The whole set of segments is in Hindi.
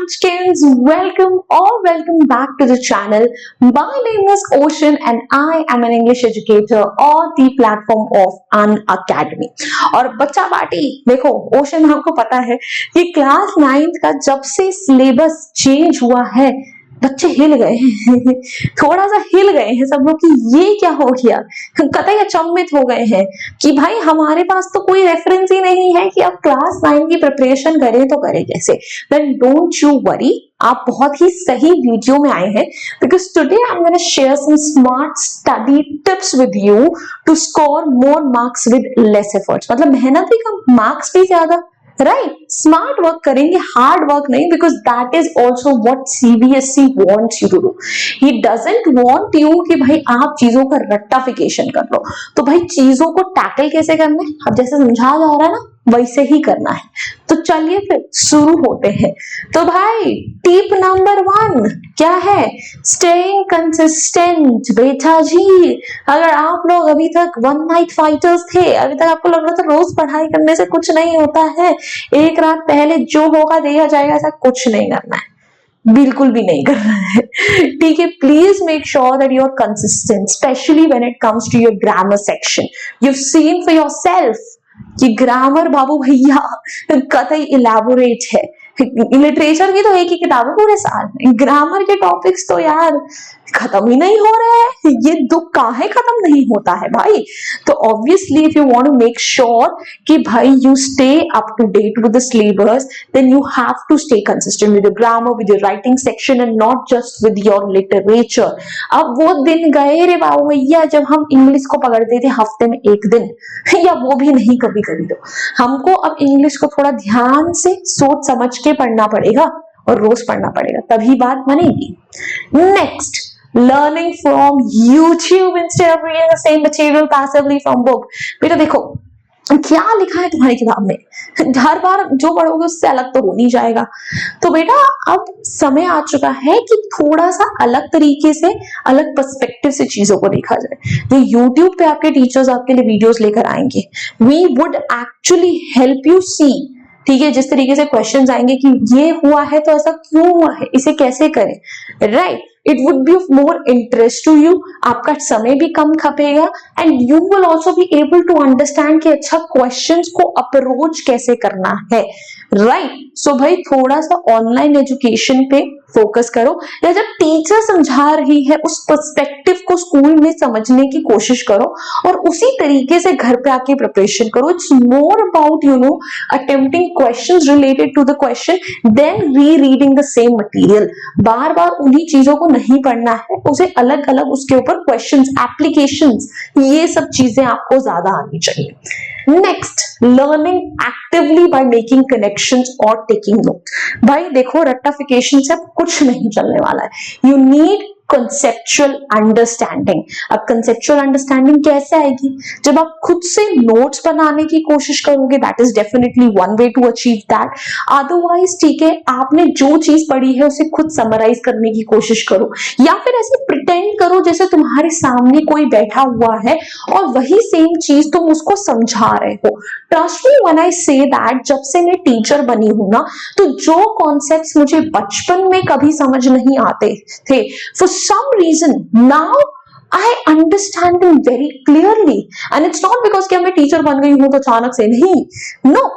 Munchkins, welcome or welcome back to the channel. My name is Ocean and I am an English educator on the platform of An Academy. और बच्चा पार्टी देखो, ओशन हमको पता है कि क्लास 9th का जब से सिलेबस चेंज हुआ है बच्चे हिल गए हैं थोड़ा सा हिल गए हैं सब लोग कि ये क्या हो गया, कतई अचंभित हो गए हैं कि भाई हमारे पास तो कोई रेफरेंस ही नहीं है कि अब क्लास 9 की प्रिपरेशन करें तो करें कैसे। देन डोंट यू वरी, आप बहुत ही सही वीडियो में आए हैं because today I am gonna share some smart study tips with you to score more marks with less efforts. मतलब मेहनत भी कम, मार्क्स भी ज्यादा, राइट। स्मार्ट वर्क करेंगे, हार्ड वर्क नहीं, because that is also what CBSE wants you to do. He doesn't want you कि भाई आप चीजों का रट्टाफिकेशन कर लो। तो भाई चीजों को टैकल कैसे करना है, अब जैसे समझाया जा रहा है ना वैसे ही करना है। तो चलिए फिर शुरू होते हैं। तो भाई टिप नंबर 1 क्या है? Staying consistent. बेटा जी, अगर आप लोग अभी तक वन नाइट फाइटर्स थे, अभी तक आपको लग रहा था रोज पढ़ाई करने से कुछ नहीं होता है, एक रात पहले जो होगा देखा जाएगा, ऐसा कुछ नहीं करना है, बिल्कुल भी नहीं करना है। ठीक है, please make sure that you are consistent, specially when it comes to your grammar section. You have seen for yourself कि ग्रामर बाबू भैया कतई इलैबोरेट है। लिटरेचर की तो एक ही किताब है पूरे साल में, ग्रामर के टॉपिक्स तो यार खत्म ही नहीं हो रहे हैं। ये दुख काहे खत्म नहीं होता है भाई। तो obviously if you want to make sure कि भाई you stay up to date with the syllabus, then you have to stay consistent with your grammar, with your writing section and not just with your literature. अब वो दिन गए रे बाबू भैया जब हम इंग्लिश को पकड़ते थे हफ्ते में एक दिन, या वो भी नहीं कभी कभी। तो हमको अब इंग्लिश को थोड़ा ध्यान से सोच समझ के पढ़ना पड़ेगा और रोज पढ़ना पड़ेगा, तभी बात बनेगी। Next, learning from YouTube instead of reading the same material passively from book। बेटा देखो क्या लिखा है तुम्हारी किताब में, हर बार जो पढ़ोगे उससे अलग तो हो नहीं जाएगा। तो बेटा अब समय आ चुका है कि थोड़ा सा अलग तरीके से, अलग पर्सपेक्टिव से चीजों को देखा जाए। जो YouTube पे आपके टीचर्स आपके लिए वीडियोस लेकर आएंगे, we would actually help you see, ठीक है, जिस तरीके से क्वेश्चंस आएंगे कि ये हुआ है तो ऐसा क्यों हुआ है, इसे कैसे करें, right. It would be of more interest to you, आपका समय भी कम खपेगा and you will also be able to understand कि अच्छा क्वेश्चंस को अप्रोच कैसे करना है, राइट। सो भाई थोड़ा सा ऑनलाइन एजुकेशन पे फोकस करो, या जब टीचर समझा रही है उस पर्सपेक्टिव को स्कूल में समझने की कोशिश करो और उसी तरीके से घर पे आके प्रिपरेशन करो। It's more about you know attempting questions related to the question then rereading the same material. बार बार उन्हीं चीजों को नहीं पढ़ना है, उसे अलग अलग उसके ऊपर क्वेश्चंस, एप्लीकेशंस, ये सब चीजें आपको ज्यादा आनी चाहिए। Next, learning actively by making connections और टेकिंग नोट। भाई देखो रट्टाफिकेशन से कुछ नहीं चलने वाला है, यू नीड कंसेप्चुअल अंडरस्टैंडिंग। अब कंसेप्चुअल अंडरस्टैंडिंग कैसे आएगी? जब आप खुद से नोट्स बनाने की कोशिश करोगे, that is definitely one way to achieve that. Otherwise ठीक है, आपने जो चीज पढ़ी है उसे खुद समराइज करने की कोशिश करो, या फिर ऐसे प्रिटेंड करो जैसे तुम्हारे सामने कोई बैठा हुआ है और वही सेम चीज तुम उसको समझा रहे हो। Trust me when I say that, जब से मैं टीचर बनी हूं ना, तो जो कॉन्सेप्ट्स मुझे बचपन में कभी समझ नहीं आते थे, for some reason now I understand them very clearly, and it's not because कि मैं टीचर बन गई हूं तो अचानक से नहीं, no,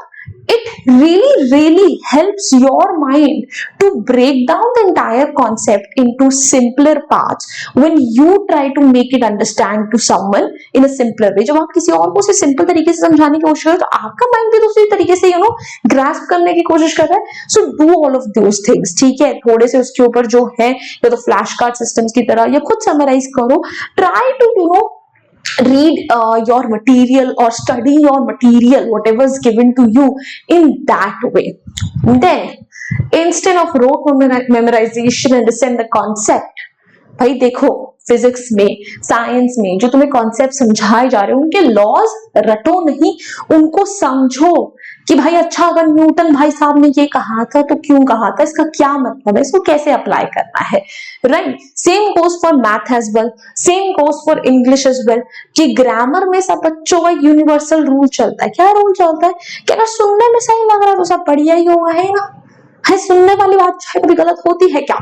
it really helps your mind to break down the entire concept into simpler parts when you try to make it understand to someone in a simpler way। जब आप किसी और को उसे सिंपल तरीके से समझाने की कोशिश करो तो आपका माइंड भी दूसरी तरीके से यू नो ग्रास्प करने की कोशिश कर रहा है। So do all of those things, ठीक है। थोड़े से उसके ऊपर जो है या तो फ्लैश कार्ड सिस्टम्स की तरह या खुद समराइज करो, try to you know read your material or study your material whatever is given to you in that way। Then instead of rote memorization understand the concept। भाई देखो फिजिक्स में, साइंस में जो तुम्हें कॉन्सेप्ट समझाए जा रहे हैं उनके लॉज रटो नहीं, उनको समझो कि भाई अच्छा अगर न्यूटन भाई साहब ने ये कहा था तो क्यों कहा था, इसका क्या मतलब है, इसको कैसे अप्लाई करना है, right. Same goes for math as well, same goes for English as well, कि ग्रामर में सब बच्चों का यूनिवर्सल रूल चलता है। क्या रूल चलता है कि अगर सुनने में सही लग रहा है तो सब बढ़िया ही होगा, है ना, है सुनने वाली बात चाहे कभी गलत होती है क्या?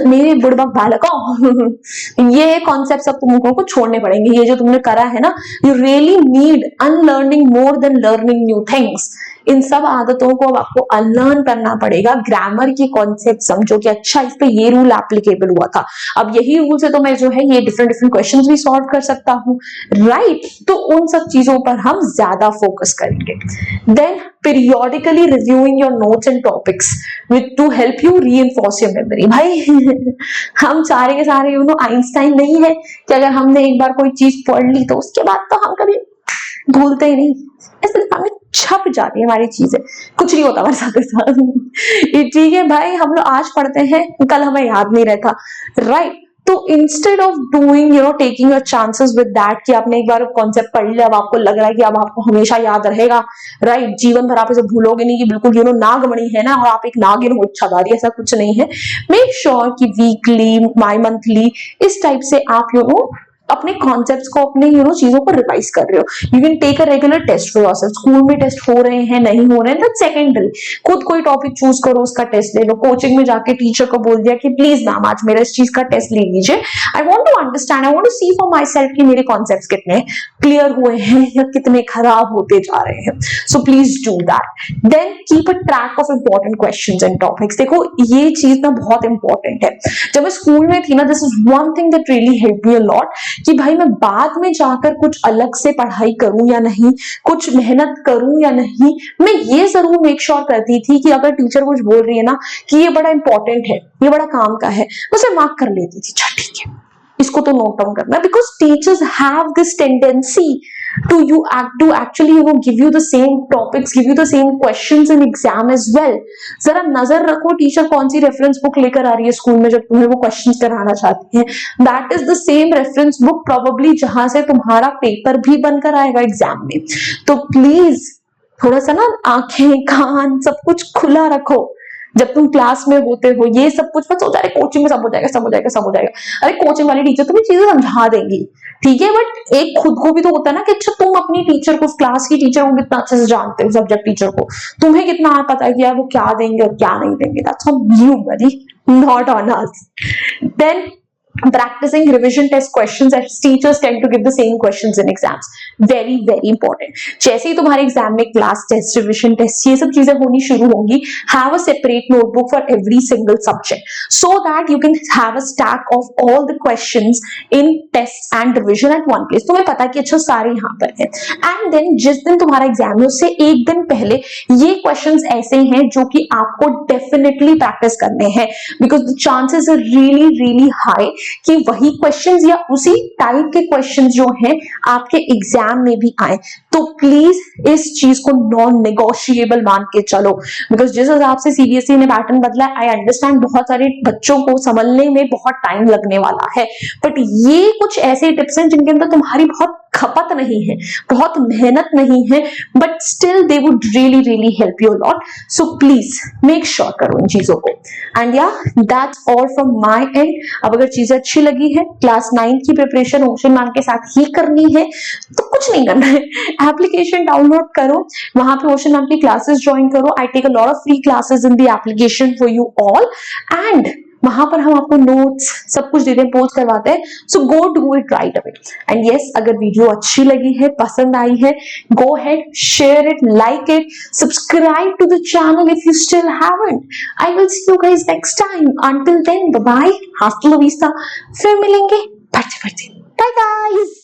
मेरे बुड़बक बालकों, ये कॉन्सेप्ट सब तुमको को छोड़ने पड़ेंगे। ये जो तुमने करा है ना, you really need unlearning more than learning new things. इन सब आदतों को अब आपको अनलर्न करना पड़ेगा। ग्रामर की कॉन्सेप्ट समझो कि अच्छा इस पे ये रूल एप्लीकेबल हुआ था, अब यही रूल से तो मैं जो है ये डिफरेंट डिफरेंट क्वेश्चंस भी सॉल्व कर सकता हूँ, राइट? तो उन सब चीजों पर हम ज्यादा फोकस करेंगे। Then periodically reviewing your notes and topics with to help you reinforce your memory. भाई हम सारे के सारे आइंस्टाइन नहीं है कि अगर हमने एक बार कोई चीज पढ़ ली तो उसके बाद तो हम कभी भूलते ही नहीं, ऐसे दिमाग में छप जाती है हमारी चीजें, कुछ नहीं होता हमारे साथ। ये ठीक है भाई, हम लोग आज पढ़ते हैं कल हमें याद नहीं रहता, राइट? तो instead of doing taking your chances with that कि आपने एक बार कॉन्सेप्ट पढ़ लिया, अब आपको लग रहा है कि अब आपको हमेशा याद रहेगा, राइट? जीवन भर आप इसे भूलोगे नहीं कि बिल्कुल नागमणि है ना और आप एक नागिन हो इच्छाधारी, ऐसा कुछ नहीं है। मेक श्योर कि वीकली, माई मंथली, इस टाइप से आप अपने कॉन्सेप्ट्स को, अपने चीजों को रिवाइज कर रहे हो। You can take a regular test for yourself. School में टेस्ट हो रहे हैं नहीं हो रहे हैं दैट्स सेकेंडरी, खुद कोई टॉपिक चूज करो, उसका टेस्ट ले लो। कोचिंग में जाके टीचर को बोल दिया कि प्लीज मैम आज मेरा इस चीज का टेस्ट ले लीजिए, I want to understand, I want to see for myself कि मेरे कॉन्सेप्ट्स कितने क्लियर हुए हैं या कितने खराब होते जा रहे हैं। So please do that. Then keep a track of important questions and topics. देखो ये चीज ना बहुत इंपॉर्टेंट है। जब मैं स्कूल में थी ना, this is one thing that really help me a lot कि भाई मैं बाद में जाकर कुछ अलग से पढ़ाई करूं या नहीं, कुछ मेहनत करूं या नहीं, मैं ये जरूर मेक श्योर करती थी कि अगर टीचर कुछ बोल रही है ना कि ये बड़ा इंपॉर्टेंट है, ये बड़ा काम का है, उसे मार्क कर लेती थी, अच्छा ठीक है इसको तो नोट डाउन करना। Because teachers have this tendency to actually give you the same topics, give you the same questions in exam as well. जरा नजर रखो टीचर कौन सी रेफरेंस बुक लेकर आ रही है स्कूल में जब तुम्हें वो क्वेश्चंस कराना चाहती है। That is the same reference book probably जहां से तुम्हारा पेपर भी बनकर आएगा एग्जाम में। तो प्लीज थोड़ा सा ना आंखें कान सब कुछ खुला रखो जब तुम क्लास में होते हो। ये सब कुछ मत सोचा अरे कोचिंग में सब हो जाएगा, सब हो जाएगा, सब हो जाएगा। अरे कोचिंग वाली टीचर तुम्हें चीजें समझा देंगी, ठीक है, बट एक खुद को भी तो होता है ना कि अच्छा तुम अपनी टीचर को, क्लास की टीचर को कितना अच्छे से जानते हो, सब्जेक्ट टीचर को तुम्हें कितना पता है कि यार वो क्या देंगे और क्या नहीं देंगे। That's on you buddy, not on us. Then practicing revision test questions as teachers tend to give the same questions in exams, very very important. जैसे ही तुम्हारे एग्जाम में क्लास टेस्ट, रिविजन टेस्ट, ये सब चीजें होनी शुरू होंगी, have a separate notebook for every single subject so that you can have a stack of all the questions in test and revision at one place. तुम्हें पता है कि अच्छा सारे यहाँ पर हैं, and then जिस दिन तुम्हारा एग्जाम है उससे एक दिन पहले ये क्वेश्चंस ऐसे हैं जो कि आपको डेफिनेटली प्रैक्टिस करने हैं, because the chances are really really high कि वही क्वेश्चंस या उसी टाइप के क्वेश्चंस जो हैं आपके एग्जाम में भी आए। तो प्लीज इस चीज को नॉन नेगोशिएबल मान के चलो, बिकॉज जिस हिसाब से सीबीएसई ने पैटर्न बदला, आई अंडरस्टैंड बहुत सारे बच्चों को संभलने में बहुत टाइम लगने वाला है, बट ये कुछ ऐसे टिप्स हैं जिनके अंदर तुम्हारी बहुत खपत नहीं है, बहुत मेहनत नहीं है, but still they would really really help you lot. So please make sure करो इन चीजों को। एंड या that's all from my and. अब अगर चीजें अच्छी लगी है, क्लास 9 की प्रिपरेशन ओशन मैम के साथ ही करनी है तो कुछ नहीं करना है, एप्लीकेशन डाउनलोड करो, वहां पे ओशन मैम की क्लासेस ज्वाइन करो। I take a lot of free classes in the application for you all, and वहां पर हम आपको नोट्स सब कुछ देते हैं, पोस्ट करवाते हैं। So go do it right away. And yes, अगर वीडियो अच्छी लगी है, पसंद आई है, go ahead, share it, like it, subscribe to the channel if you still haven't. I will see you guys next time. Until then bye bye, हasta la vista। फिर मिलेंगे, बढ़ते बढ़ते, बाय गाइस।